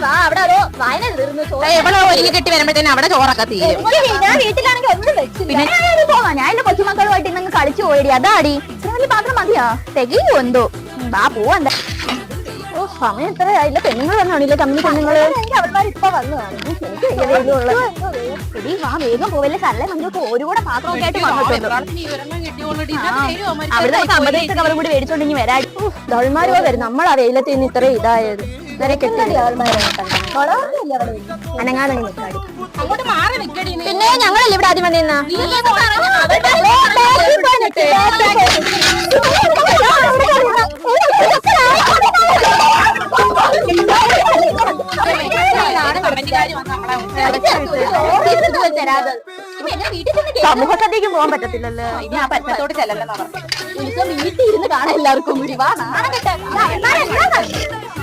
വാ, അവിടെ അതോ വായന തീർന്നു. എവിടെ ഒരുങ്ങി കെട്ടി വരുമ്പോഴത്തേനും അവിടെ ചോറൊക്കെ തീരും. ഞാൻ വീട്ടിലാണെങ്കിൽ ഒന്നും വെച്ചില്ല. പോവാ, ഞാൻ എന്റെ കൊച്ചുമക്കളുമായിട്ട് ഇന്നങ്ങ് കളിച്ചു പോയിടി. അതാടി ഇത്ര വലിയ പാത്രം മതിയാ? തികയോ എന്തോ? വാ പോവാണ്ട. ഓ സമയം എത്രയായില്ല. പെണ്ണുങ്ങൾ വന്നാണില്ലേ കമ്പനി പെണ്ണുങ്ങള്. അവന്മാർ ഇപ്പൊ വന്നു കാണും. എടി വാ വേഗം പോവല്ലേ. കല്ലേ മഞ്ഞൊക്കെ ഒരുകൂടെ പാത്രമൊക്കെ ആയിട്ട് വന്നിട്ടുണ്ട്. അവിടെ നമുക്ക് 50 കവറും കൂടി മേടിച്ചോണ്ടെങ്കിൽ വരാടി. ദോൾമാരോ വരും. നമ്മളാ വെയിലത്ത് നിന്ന് ഇത്രയും ഇതായത്. പിന്നെ ഞങ്ങളല്ലേ ഇവിടെ ആദ്യം വന്നിരുന്ന. സമൂഹത്തേക്ക് പോകാൻ പറ്റത്തില്ലല്ലോ. ഇനി ആ പറ്റത്തോട് ചെല്ലല്ലോ. വീട്ടിൽ ഇരുന്ന് കാണാൻ എല്ലാവർക്കും കൂടി വാ.